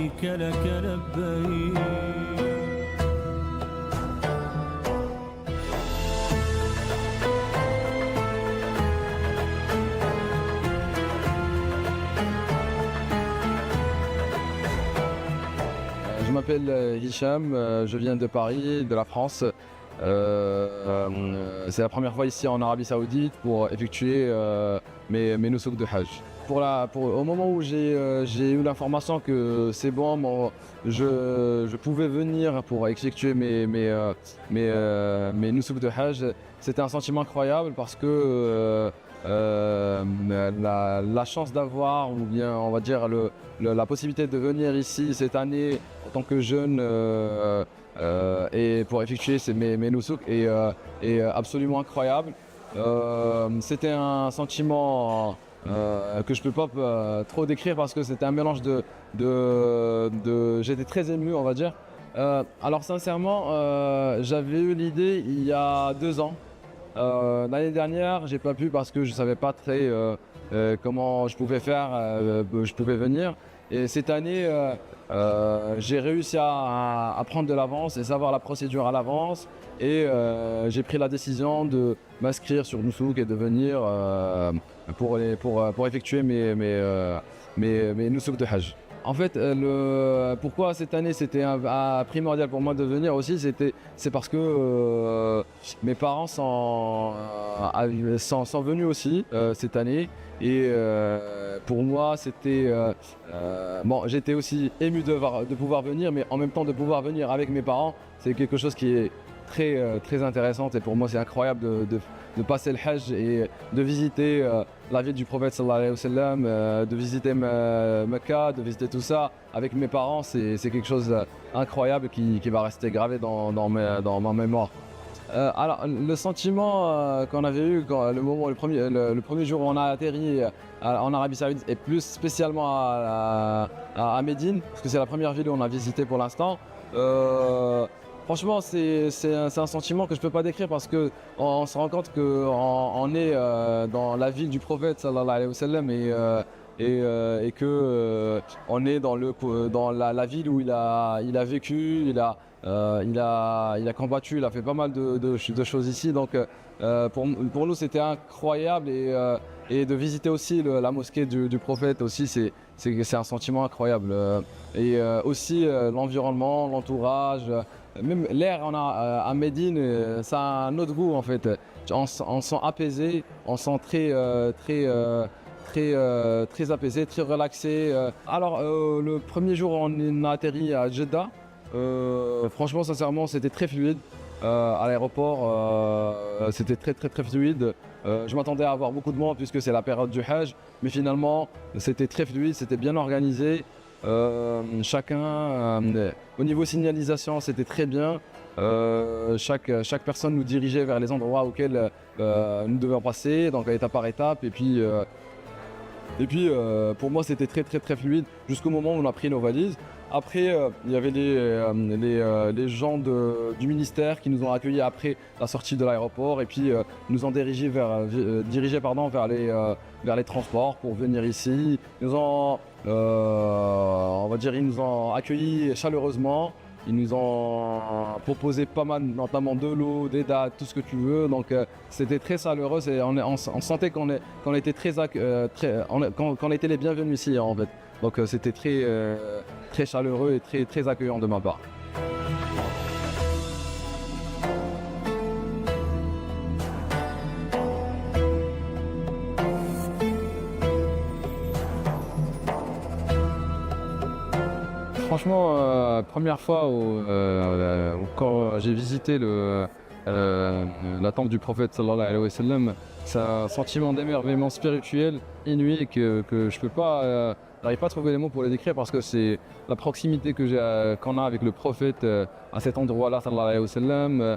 لبيك لك لبيك. Je m'appelle Hicham, je viens de Paris, de la France. C'est la première fois ici en Arabie Saoudite pour effectuer mes nusuks de Hajj. Au moment où j'ai eu l'information que c'est bon, je pouvais venir pour effectuer mes nusuks de Hajj, c'était un sentiment incroyable parce que la chance d'avoir, ou bien on va dire la possibilité de venir ici cette année en tant que jeune et pour effectuer mes nusuks est absolument incroyable. C'était un sentiment que je peux pas trop décrire parce que c'était un mélange j'étais très ému, on va dire. Alors sincèrement, j'avais eu l'idée il y a 2 ans. L'année dernière, j'ai pas pu parce que je savais pas très comment je pouvais faire, je pouvais venir. Et cette année, j'ai réussi à prendre de l'avance et savoir la procédure à l'avance. Et j'ai pris la décision de m'inscrire sur Nusuk et de venir pour effectuer mes Nusuk de Hajj. En fait, pourquoi cette année c'était primordial pour moi de venir aussi, c'est parce que mes parents sont venus aussi cette année. Et pour moi, j'étais aussi ému de pouvoir venir, mais en même temps de pouvoir venir avec mes parents, c'est quelque chose qui est très intéressant. Et pour moi, c'est incroyable de passer le Hajj et de visiter la ville du prophète sallallahu alayhi wa sallam, de visiter Mecca, de visiter tout ça avec mes parents. C'est quelque chose d'incroyable qui va rester gravé dans ma mémoire. Alors, le sentiment qu'on avait eu le premier jour où on a atterri en Arabie Saoudite, et plus spécialement à Médine, parce que c'est la première ville où on a visité pour l'instant. Franchement, c'est un sentiment que je ne peux pas décrire parce qu'on se rend compte qu'on est dans la ville du prophète sallallahu alayhi wa sallam et que on est dans la ville où il a vécu, il a combattu, il a fait pas mal de choses ici. Donc pour nous c'était incroyable et de visiter aussi la mosquée du prophète aussi, c'est un sentiment incroyable. Et aussi l'environnement, l'entourage. Même l'air à Médine, ça a un autre goût en fait. On se sent apaisé, on se sent très apaisé, très relaxé. Alors le premier jour on a atterri à Jeddah. Franchement, sincèrement, c'était très fluide. À l'aéroport, c'était très fluide. Je m'attendais à avoir beaucoup de monde puisque c'est la période du Hajj, mais finalement, c'était très fluide, c'était bien organisé. Chacun, au niveau signalisation, c'était très bien. Chaque personne nous dirigeait vers les endroits auxquels nous devions passer, donc étape par étape. Et puis pour moi, c'était très fluide jusqu'au moment où on a pris nos valises. Après, il y avait les gens du ministère qui nous ont accueillis après la sortie de l'aéroport et puis nous ont dirigés vers les transports pour venir ici. Ils nous ont, ils nous ont accueillis chaleureusement. Ils nous ont proposé pas mal, notamment de l'eau, des dates, tout ce que tu veux. Donc c'était très chaleureux et on sentait qu'on était qu'on était les bienvenus ici en fait. Donc c'était très chaleureux et très accueillant de ma part. Franchement, première fois quand j'ai visité la tombe du prophète sallallahu alayhi wa sallam, c'est un sentiment d'émerveillement spirituel inouï que je peux pas, j'arrive pas à trouver les mots pour le décrire parce que c'est la proximité qu'on a avec le prophète à cet endroit-là sallallahu alayhi wa sallam,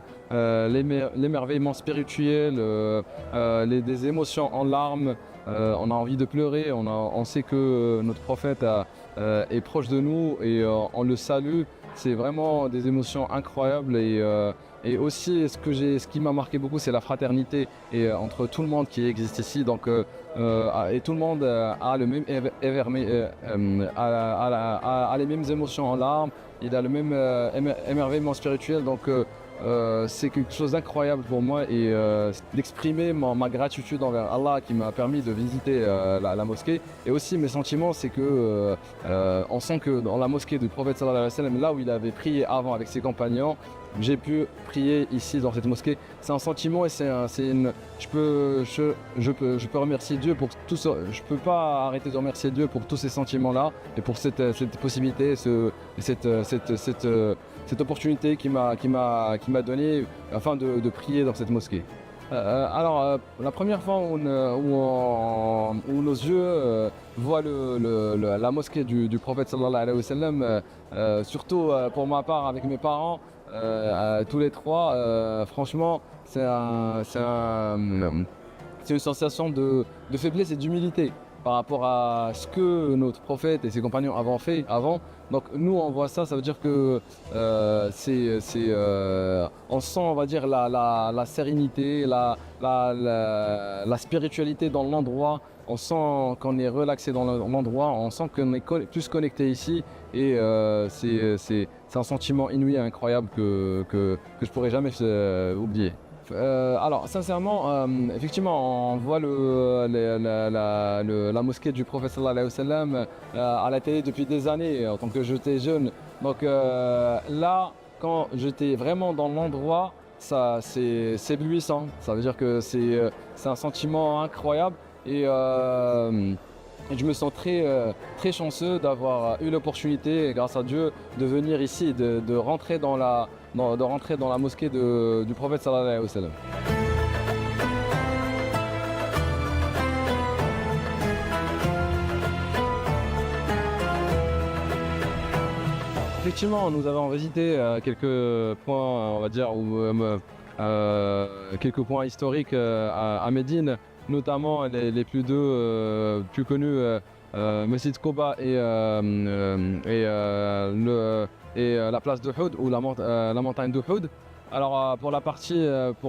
l'émerveillement spirituel, des émotions en larmes. On a envie de pleurer, on sait que notre prophète est proche de nous et on le salue. C'est vraiment des émotions incroyables et aussi ce qui m'a marqué beaucoup, c'est la fraternité et entre tout le monde qui existe ici. Donc et tout le monde a le même a les mêmes émotions en larmes, il a le même émerveillement spirituel. Donc c'est quelque chose d'incroyable pour moi et d'exprimer ma gratitude envers Allah qui m'a permis de visiter la mosquée. Et aussi mes sentiments, c'est que on sent que dans la mosquée du prophète sallallahu alayhi wa sallam, là où il avait prié avant avec ses compagnons, j'ai pu prier ici dans cette mosquée. C'est un sentiment et je peux remercier Dieu pour tout ça. Je peux pas arrêter de remercier Dieu pour tous ces sentiments-là et pour cette possibilité, cette opportunité qu'il m'a donnée afin de prier dans cette mosquée. La première fois où nos yeux voient la mosquée du prophète sallallahu alayhi wa sallam, surtout pour ma part avec mes parents, tous les trois, franchement, c'est une sensation de faiblesse et d'humilité par rapport à ce que notre prophète et ses compagnons avaient fait avant. Donc nous on voit ça, ça veut dire que on sent, on va dire, la sérénité, la spiritualité dans l'endroit. On sent qu'on est relaxé dans l'endroit, on sent qu'on est plus connecté ici et c'est un sentiment inouï et incroyable que je pourrais jamais oublier. Alors sincèrement, effectivement, on voit la mosquée du prophète sallallahu alayhi wa sallam à la télé depuis des années en tant que j'étais jeune. Donc là, quand j'étais vraiment dans l'endroit, c'est éblouissant. Ça veut dire que c'est un sentiment incroyable et je me sens très chanceux d'avoir eu l'opportunité, grâce à Dieu, de venir ici, de rentrer dans la mosquée du prophète sallallahu alayhi wa sallam. Effectivement, nous avons visité quelques points, on va dire, quelques points historiques à Médine, notamment les plus connus, Mesjid Quba et la place d'Uhud ou la montagne d'Uhud. Alors pour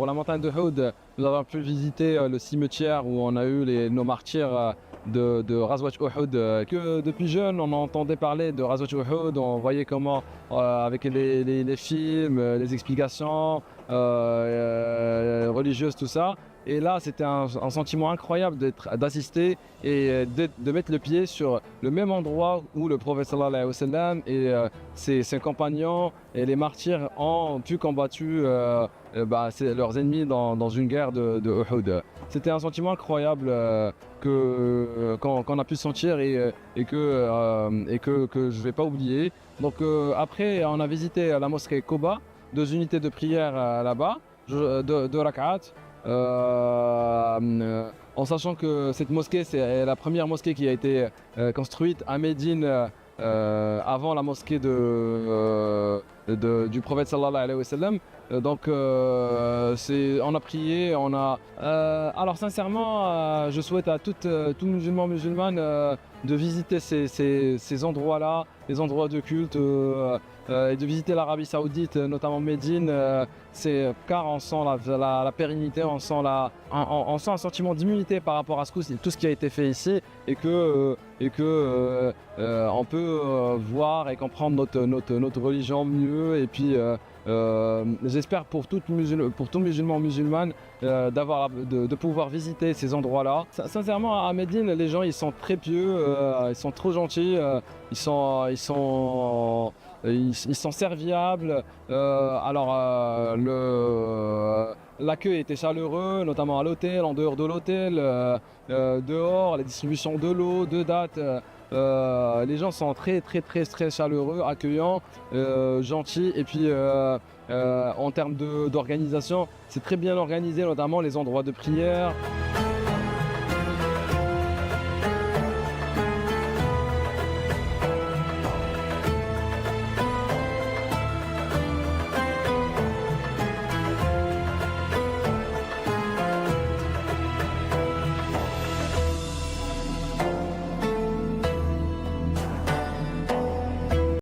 la montagne d'Uhud, nous avons pu visiter le cimetière où on a eu nos martyrs de Ghazwat Uhud. Que depuis jeune, on entendait parler de Ghazwat Uhud, on voyait comment avec les films, les explications religieuses, tout ça. Et là, c'était un sentiment incroyable d'assister et de mettre le pied sur le même endroit où le prophète sallallahu alayhi wa sallam et ses compagnons et les martyrs ont pu combattre leurs ennemis dans une guerre de Uhud. C'était un sentiment incroyable qu'on a pu sentir et que je ne vais pas oublier. Donc après, on a visité la mosquée Quba, 2 unités de prière là-bas, 2 rak'at. En sachant que cette mosquée, c'est la première mosquée qui a été construite à Médine avant la mosquée du prophète sallallahu alayhi wa sallam. Donc on a prié, alors sincèrement, je souhaite à tout musulman, musulmane de visiter ces endroits-là, les endroits de culte, et de visiter l'Arabie Saoudite, notamment Médine, car on sent la pérennité, on sent un sentiment d'immunité par rapport à tout ce qui a été fait ici et que on peut voir et comprendre notre religion mieux. Et puis j'espère pour tout musulman, musulmane de pouvoir visiter ces endroits-là. Sincèrement, à Médine, les gens ils sont très pieux, ils sont trop gentils, ils sont serviables. L'accueil était chaleureux, notamment à l'hôtel, en dehors de l'hôtel, dehors, la distribution de l'eau, de dates. Les gens sont très chaleureux, accueillants, gentils. Et puis en termes d'organisation, c'est très bien organisé, notamment les endroits de prière.